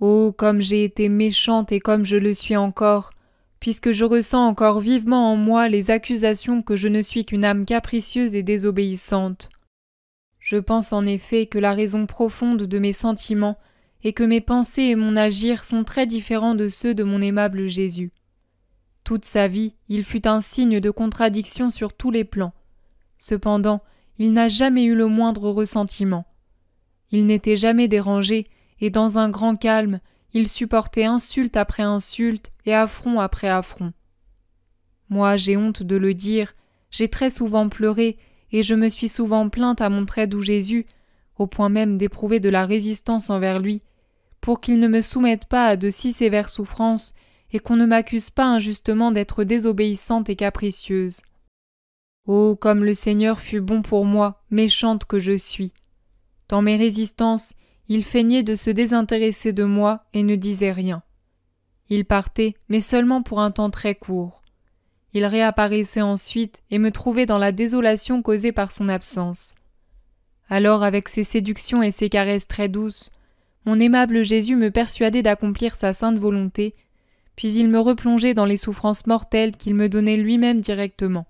Oh, comme j'ai été méchante et comme je le suis encore, puisque je ressens encore vivement en moi les accusations que je ne suis qu'une âme capricieuse et désobéissante. Je pense en effet que la raison profonde de mes sentiments est que mes pensées et mon agir sont très différents de ceux de mon aimable Jésus. Toute sa vie, il fut un signe de contradiction sur tous les plans. Cependant, il n'a jamais eu le moindre ressentiment. Il n'était jamais dérangé, et dans un grand calme, il supportait insulte après insulte et affront après affront. Moi, j'ai honte de le dire, j'ai très souvent pleuré, et je me suis souvent plainte à mon très doux Jésus, au point même d'éprouver de la résistance envers lui, pour qu'il ne me soumette pas à de si sévères souffrances, et qu'on ne m'accuse pas injustement d'être désobéissante et capricieuse. Oh, comme le Seigneur fut bon pour moi, méchante que je suis. Dans mes résistances, il feignait de se désintéresser de moi et ne disait rien. Il partait, mais seulement pour un temps très court. Il réapparaissait ensuite et me trouvait dans la désolation causée par son absence. Alors, avec ses séductions et ses caresses très douces, mon aimable Jésus me persuadait d'accomplir sa sainte volonté, puis il me replongeait dans les souffrances mortelles qu'il me donnait lui-même directement.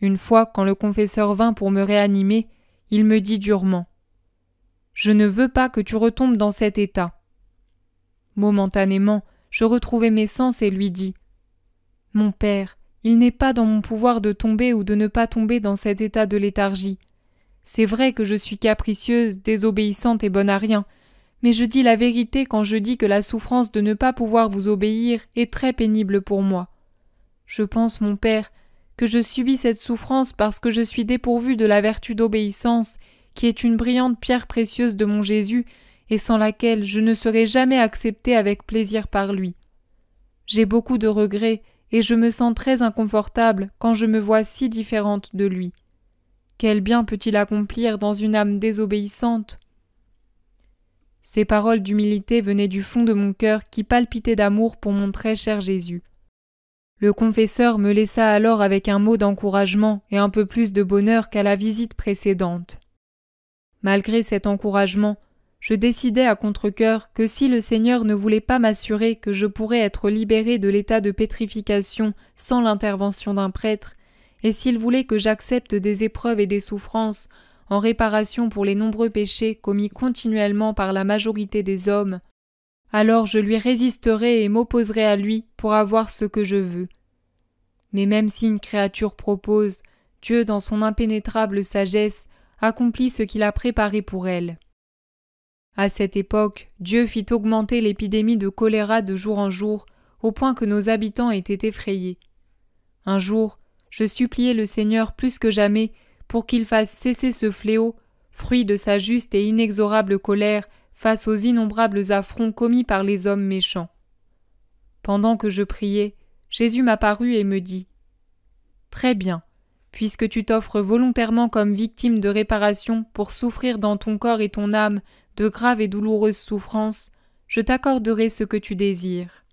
Une fois, quand le confesseur vint pour me réanimer, il me dit durement « Je ne veux pas que tu retombes dans cet état. » Momentanément, je retrouvai mes sens et lui dis « Mon Père, il n'est pas dans mon pouvoir de tomber ou de ne pas tomber dans cet état de léthargie. C'est vrai que je suis capricieuse, désobéissante et bonne à rien, mais je dis la vérité quand je dis que la souffrance de ne pas pouvoir vous obéir est très pénible pour moi. Je pense, mon Père, que je subis cette souffrance parce que je suis dépourvue de la vertu d'obéissance, qui est une brillante pierre précieuse de mon Jésus, et sans laquelle je ne serai jamais acceptée avec plaisir par lui. J'ai beaucoup de regrets, et je me sens très inconfortable quand je me vois si différente de lui. Quel bien peut-il accomplir dans une âme désobéissante ? Ces paroles d'humilité venaient du fond de mon cœur qui palpitait d'amour pour mon très cher Jésus. Le confesseur me laissa alors avec un mot d'encouragement et un peu plus de bonheur qu'à la visite précédente. Malgré cet encouragement, je décidai à contre-cœur que si le Seigneur ne voulait pas m'assurer que je pourrais être libérée de l'état de pétrification sans l'intervention d'un prêtre, et s'il voulait que j'accepte des épreuves et des souffrances en réparation pour les nombreux péchés commis continuellement par la majorité des hommes, alors je lui résisterai et m'opposerai à lui pour avoir ce que je veux. Mais même si une créature propose, Dieu, dans son impénétrable sagesse, accomplit ce qu'il a préparé pour elle. À cette époque, Dieu fit augmenter l'épidémie de choléra de jour en jour, au point que nos habitants étaient effrayés. Un jour, je suppliai le Seigneur plus que jamais pour qu'il fasse cesser ce fléau, fruit de sa juste et inexorable colère face aux innombrables affronts commis par les hommes méchants. Pendant que je priais, Jésus m'apparut et me dit « Très bien, puisque tu t'offres volontairement comme victime de réparation pour souffrir dans ton corps et ton âme de graves et douloureuses souffrances, je t'accorderai ce que tu désires. »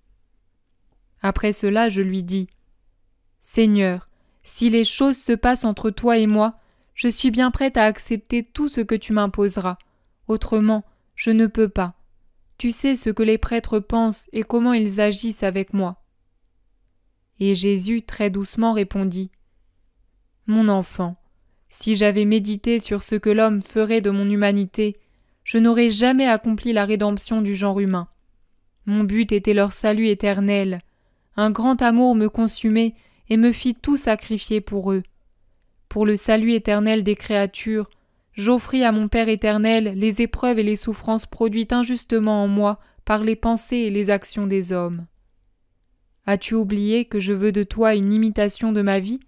Après cela, je lui dis « Seigneur, si les choses se passent entre toi et moi, je suis bien prête à accepter tout ce que tu m'imposeras. Autrement, je ne peux pas. Tu sais ce que les prêtres pensent et comment ils agissent avec moi. » Et Jésus très doucement répondit « Mon enfant, si j'avais médité sur ce que l'homme ferait de mon humanité, je n'aurais jamais accompli la rédemption du genre humain. Mon but était leur salut éternel. Un grand amour me consumait et me fit tout sacrifier pour eux. Pour le salut éternel des créatures, j'offris à mon Père éternel les épreuves et les souffrances produites injustement en moi par les pensées et les actions des hommes. As-tu oublié que je veux de toi une imitation de ma vie ?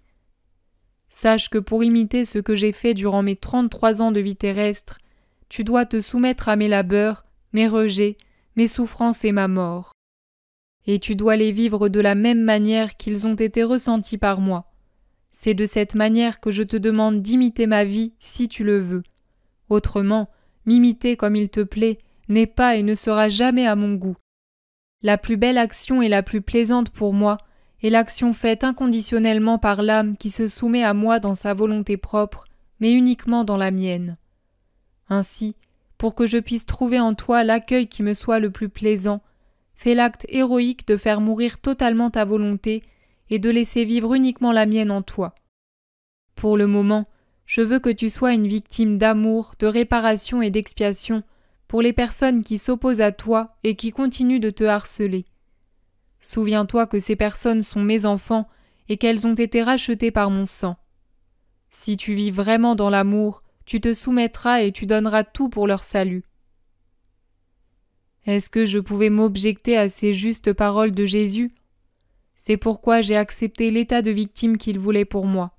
Sache que pour imiter ce que j'ai fait durant mes 33 ans de vie terrestre, tu dois te soumettre à mes labeurs, mes rejets, mes souffrances et ma mort. Et tu dois les vivre de la même manière qu'ils ont été ressentis par moi. C'est de cette manière que je te demande d'imiter ma vie si tu le veux. Autrement, m'imiter comme il te plaît n'est pas et ne sera jamais à mon goût. La plus belle action et la plus plaisante pour moi est l'action faite inconditionnellement par l'âme qui se soumet à moi dans sa volonté propre, mais uniquement dans la mienne. Ainsi, pour que je puisse trouver en toi l'accueil qui me soit le plus plaisant, fais l'acte héroïque de faire mourir totalement ta volonté et de laisser vivre uniquement la mienne en toi. Pour le moment, je veux que tu sois une victime d'amour, de réparation et d'expiation pour les personnes qui s'opposent à toi et qui continuent de te harceler. Souviens-toi que ces personnes sont mes enfants et qu'elles ont été rachetées par mon sang. Si tu vis vraiment dans l'amour, tu te soumettras et tu donneras tout pour leur salut. Est-ce que je pouvais m'objecter à ces justes paroles de Jésus ? C'est pourquoi j'ai accepté l'état de victime qu'il voulait pour moi.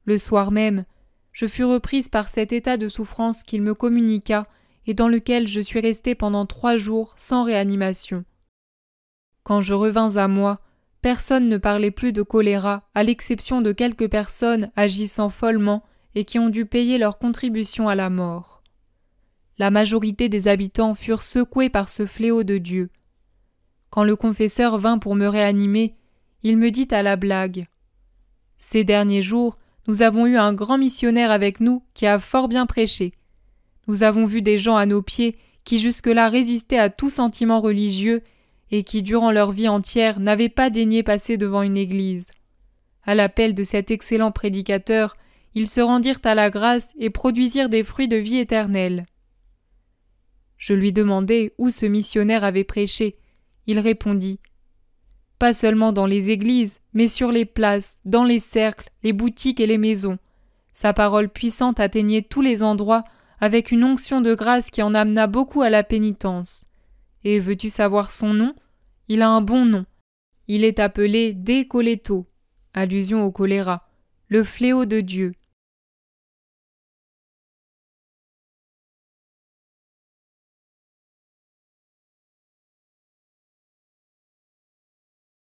Le soir même, je fus reprise par cet état de souffrance qu'il me communiqua et dans lequel je suis restée pendant 3 jours sans réanimation. Quand je revins à moi, personne ne parlait plus de choléra, à l'exception de quelques personnes agissant follement et qui ont dû payer leur contribution à la mort. La majorité des habitants furent secoués par ce fléau de Dieu. Quand le confesseur vint pour me réanimer, il me dit à la blague « Ces derniers jours, nous avons eu un grand missionnaire avec nous qui a fort bien prêché. Nous avons vu des gens à nos pieds qui jusque-là résistaient à tout sentiment religieux et qui, durant leur vie entière, n'avaient pas daigné passer devant une église. À l'appel de cet excellent prédicateur, ils se rendirent à la grâce et produisirent des fruits de vie éternelle. » Je lui demandai où ce missionnaire avait prêché. Il répondit « Pas seulement dans les églises, mais sur les places, dans les cercles, les boutiques et les maisons. Sa parole puissante atteignait tous les endroits avec une onction de grâce qui en amena beaucoup à la pénitence. Et veux-tu savoir son nom ? Il a un bon nom. Il est appelé De Coleto, allusion au choléra, le fléau de Dieu.